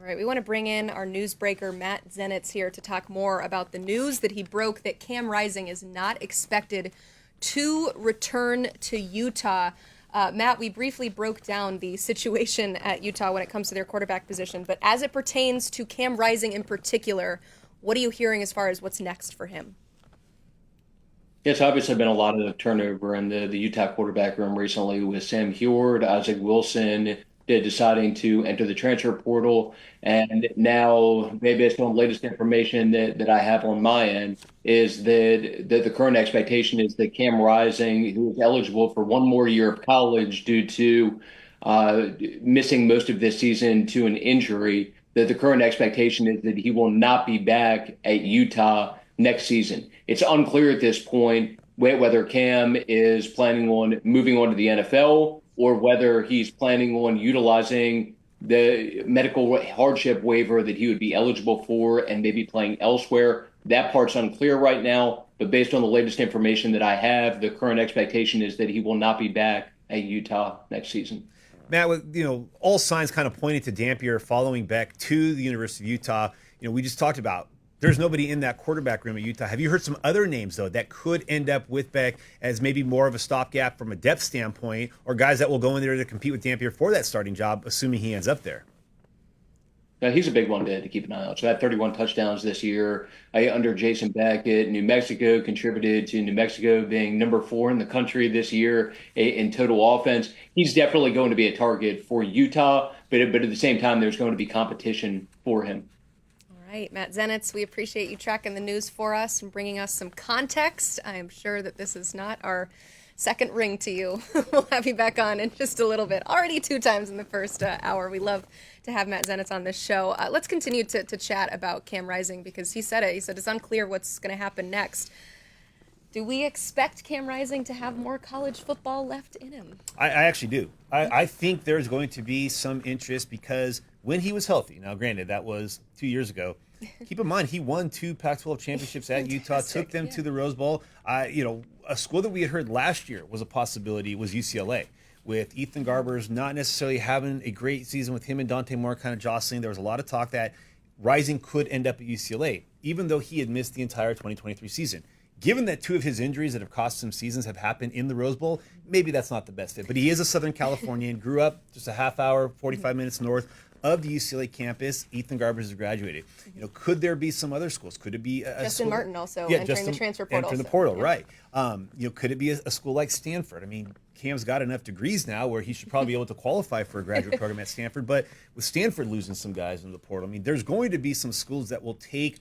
All right, we want to bring in our newsbreaker, Matt Zenitz, here to talk more about the news that he broke that Cam Rising is not expected to return to Utah. Matt, we briefly broke down the situation at Utah when it comes to their quarterback position, but as it pertains to Cam Rising in particular, what are you hearing as far as what's next for him? Yes, obviously been a lot of turnover in the Utah quarterback room recently with Sam Heward, Isaac Wilson deciding to enter the transfer portal. And now, based on latest information that I have on my end, is that the current expectation is that Cam Rising, who is eligible for one more year of college due to missing most of this season to an injury, that the current expectation is that he will not be back at Utah next season. It's unclear at this point whether Cam is planning on moving on to the NFL or whether he's planning on utilizing the medical hardship waiver that he would be eligible for and maybe playing elsewhere. That part's unclear right now, but based on the latest information that I have, the current expectation is that he will not be back at Utah next season. Matt, with all signs kind of pointing to Dampier following Beck to the University of Utah. We just talked about there's nobody in that quarterback room at Utah. Have you heard some other names, though, that could end up with Beck as maybe more of a stopgap from a depth standpoint, or guys that will go in there to compete with Dampier for that starting job, assuming he ends up there? Now, he's a big one to keep an eye on. So, had 31 touchdowns this year under Jason Beck at New Mexico, contributed to New Mexico being number 4 in the country this year in total offense. He's definitely going to be a target for Utah, but at the same time, there's going to be competition for him. All right, Matt Zenitz, we appreciate you tracking the news for us and bringing us some context. I am sure that this is not our second ring to you. We'll have you back on in just a little bit. Already 2 times in the first hour. We love to have Matt Zenitz on this show. Let's continue to chat about Cam Rising because he said it. He said it's unclear what's going to happen next. Do we expect Cam Rising to have more college football left in him? I actually do. I think there's going to be some interest because when he was healthy, now granted that was 2 years ago, keep in mind he won 2 Pac-12 championships at Utah, took them to the Rose Bowl. A school that we had heard last year was a possibility was UCLA. With Ethan Garbers not necessarily having a great season with him and Dante Moore kind of jostling, there was a lot of talk that Rising could end up at UCLA, even though he had missed the entire 2023 season. Given that 2 of his injuries that have cost him seasons have happened in the Rose Bowl, maybe that's not the best fit. But he is a Southern Californian, grew up just a half hour, 45 minutes north of the UCLA campus. Ethan Garbers has graduated. Could there be some other schools? Could it be Justin school? Martin also entering the transfer portal. Entering the portal, right. Could it be a school like Stanford? I mean, Cam's got enough degrees now where he should probably be able to qualify for a graduate program at Stanford. But with Stanford losing some guys in the portal, I mean, there's going to be some schools that will take.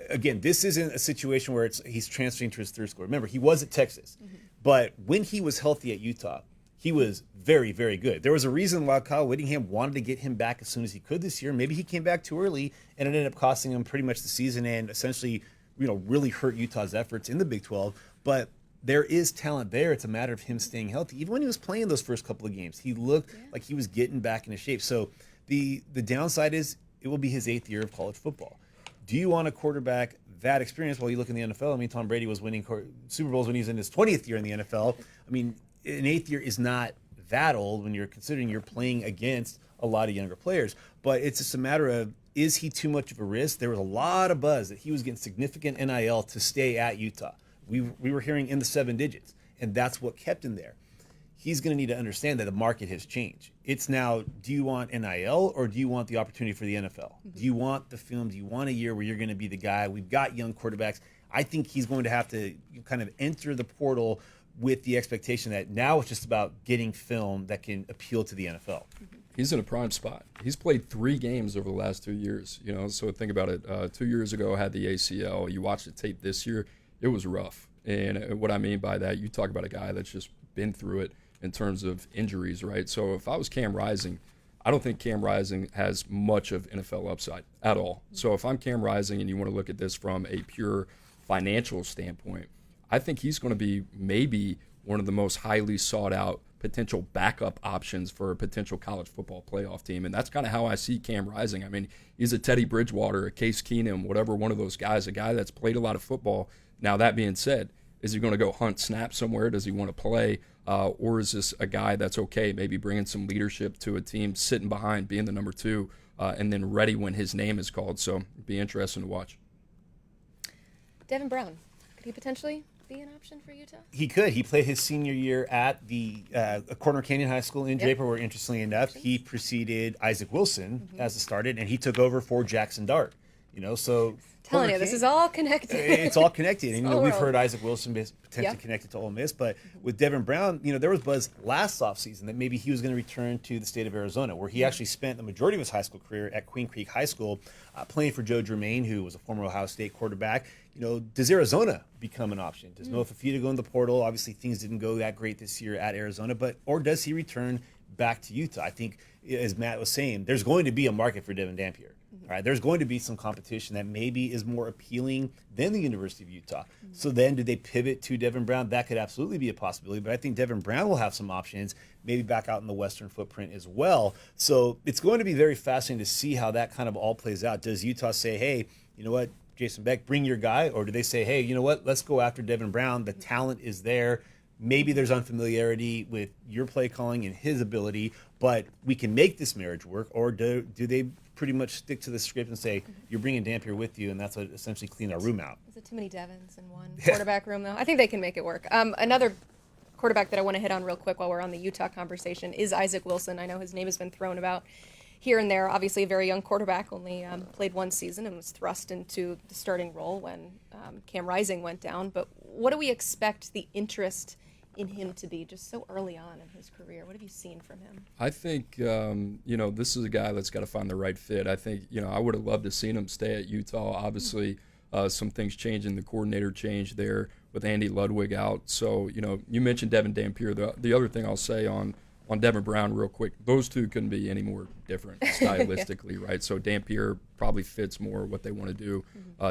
Again, this isn't a situation where he's transferring to his third school. Remember, he was at Texas. But when he was healthy at Utah, he was very, very good. There was a reason why Kyle Whittingham wanted to get him back as soon as he could this year. Maybe he came back too early, and it ended up costing him pretty much the season and essentially, really hurt Utah's efforts in the Big 12. But there is talent there. It's a matter of him staying healthy. Even when he was playing those first couple of games, he looked like he was getting back into shape. So the downside is it will be his 8th year of college football. Do you want a quarterback that experience? Well, you look in the NFL. I mean, Tom Brady was winning Super Bowls when he was in his 20th year in the NFL. I mean, an 8th year is not that old when you're considering you're playing against a lot of younger players. But it's just a matter of, is he too much of a risk? There was a lot of buzz that he was getting significant NIL to stay at Utah. We were hearing in the 7 digits, and that's what kept him there. He's going to need to understand that the market has changed. It's now, do you want NIL or do you want the opportunity for the NFL? Do you want the film? Do you want a year where you're going to be the guy? We've got young quarterbacks. I think he's going to have to kind of enter the portal with the expectation that now it's just about getting film that can appeal to the NFL. He's in a prime spot. He's played 3 games over the last 2 years. So think about it. 2 years ago, had the ACL. You watch the tape this year, it was rough. And what I mean by that, you talk about a guy that's just been through it in terms of injuries, right? So if I was Cam Rising, I don't think Cam Rising has much of NFL upside at all. So if I'm Cam Rising and you want to look at this from a pure financial standpoint, I think he's going to be maybe one of the most highly sought out potential backup options for a potential college football playoff team. And that's kind of how I see Cam Rising. I mean, he's a Teddy Bridgewater, a Case Keenum, whatever one of those guys, a guy that's played a lot of football. Now, that being said, is he going to go hunt snaps somewhere? Does he want to play? Or is this a guy that's okay, maybe bringing some leadership to a team, sitting behind, being the number 2, and then ready when his name is called. So it'd be interesting to watch. Devin Brown, could he potentially be an option for Utah? He could. He played his senior year at the Corner Canyon High School in Draper, where interestingly enough, he preceded Isaac Wilson as a started, and he took over for Jackson Dart. So Telling you, this is all connected. It's all connected. And, Small we've world. heard Isaac Wilson be potentially connected to Ole Miss. But with Devin Brown, there was buzz last offseason that maybe he was going to return to the state of Arizona, where he actually spent the majority of his high school career at Queen Creek High School, playing for Joe Germain, who was a former Ohio State quarterback. Does Arizona become an option? Does Noah Fafita go in the portal? Obviously, things didn't go that great this year at Arizona. Or does he return back to Utah? I think, as Matt was saying, there's going to be a market for Devin Dampier. All right, there's going to be some competition that maybe is more appealing than the University of Utah. So then do they pivot to Devin Brown? That could absolutely be a possibility, but I think Devin Brown will have some options, maybe back out in the Western footprint as well. So it's going to be very fascinating to see how that kind of all plays out. Does Utah say, hey, you know what, Jason Beck, bring your guy? Or do they say, hey, you know what, let's go after Devin Brown. The talent is there. Maybe there's unfamiliarity with your play calling and his ability, but we can make this marriage work. Or do they pretty much stick to the script and say, you're bringing Dampier with you, and that's what essentially clean our room out? Is it too many Devins in one quarterback room, though? I think they can make it work. Another quarterback that I want to hit on real quick while we're on the Utah conversation is Isaac Wilson. I know his name has been thrown about here and there. Obviously a very young quarterback, only played one season and was thrust into the starting role when Cam Rising went down. But what do we expect the interest in him to be just so early on in his career? What have you seen from him? I think, this is a guy that's got to find the right fit. I think, I would have loved to seen him stay at Utah. Obviously, some things changing. The coordinator changed there with Andy Ludwig out. So, you mentioned Devin Dampier. The other thing I'll say on Devin Brown real quick, those two couldn't be any more different stylistically, right? So Dampier probably fits more what they want to do.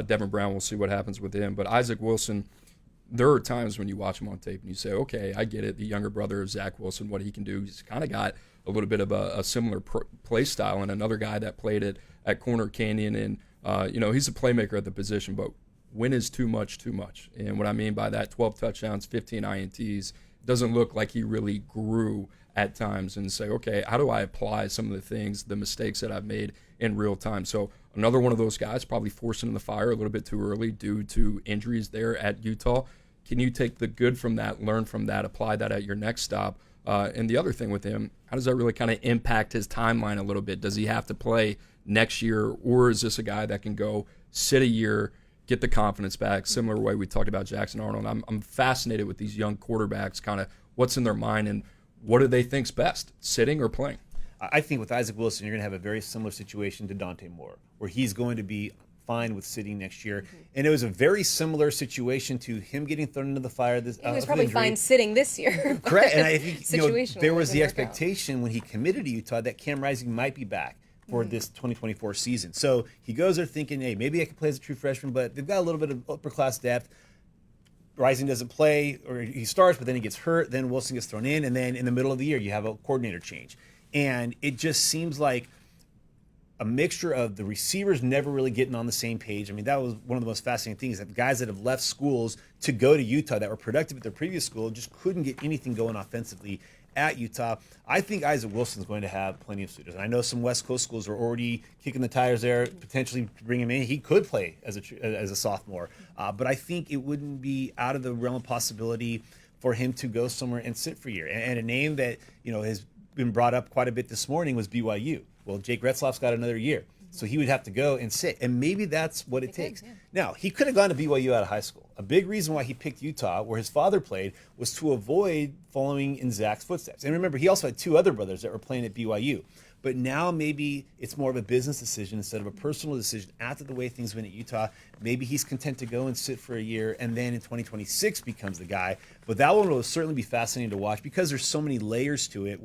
Devin Brown, we'll see what happens with him. But Isaac Wilson, there are times when you watch him on tape and you say, okay, I get it. The younger brother of Zach Wilson, what he can do. He's kind of got a little bit of a similar play style, and another guy that played at Corner Canyon. And, he's a playmaker at the position, but when is too much, too much? And what I mean by that, 12 touchdowns, 15 INTs, doesn't look like he really grew at times, and say, okay, how do I apply some of the things, the mistakes that I've made in real time? So another one of those guys probably forced into the fire a little bit too early due to injuries there at Utah. Can you take the good from that, learn from that, apply that at your next stop? And the other thing with him, how does that really kind of impact his timeline a little bit? Does he have to play next year, or is this a guy that can go sit a year, get the confidence back, similar way we talked about Jackson Arnold? I'm fascinated with these young quarterbacks, kind of what's in their mind and what do they think's best, sitting or playing? I think with Isaac Wilson, you're going to have a very similar situation to Dante Moore, where he's going to be fine with sitting next year. And it was a very similar situation to him getting thrown into the fire. He was probably fine sitting this year. Correct. And I think there was the work expectation when he committed to Utah that Cam Rising might be back for this 2024 season. So he goes there thinking, hey, maybe I can play as a true freshman, but they've got a little bit of upper class depth. Rising doesn't play, or he starts, but then he gets hurt. Then Wilson gets thrown in, and then in the middle of the year, you have a coordinator change. And it just seems like a mixture of the receivers never really getting on the same page. I mean, that was one of the most fascinating things, that the guys that have left schools to go to Utah that were productive at their previous school just couldn't get anything going offensively at Utah. I think Isaac Wilson's going to have plenty of suitors. And I know some West Coast schools are already kicking the tires there, potentially to bring him in. He could play as a sophomore. But I think it wouldn't be out of the realm of possibility for him to go somewhere and sit for a year. And a name that, has been brought up quite a bit this morning was BYU. Well, Jake Retzloff's got another year. So he would have to go and sit. And maybe that's what it takes. Yeah. Now, he could have gone to BYU out of high school. A big reason why he picked Utah, where his father played, was to avoid following in Zach's footsteps. And remember, he also had two other brothers that were playing at BYU. But now maybe it's more of a business decision instead of a personal decision. After the way things went at Utah, maybe he's content to go and sit for a year, and then in 2026 becomes the guy. But that one will certainly be fascinating to watch, because there's so many layers to it.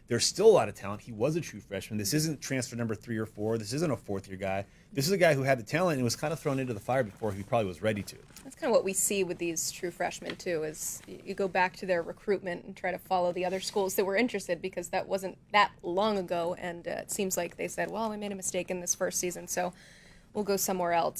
There's still a lot of talent. He was a true freshman. This isn't transfer number 3 or 4. This isn't a fourth-year guy. This is a guy who had the talent and was kind of thrown into the fire before he probably was ready to. That's kind of what we see with these true freshmen, too, is you go back to their recruitment and try to follow the other schools that were interested, because that wasn't that long ago, and it seems like they said, well, we made a mistake in this first season, so we'll go somewhere else.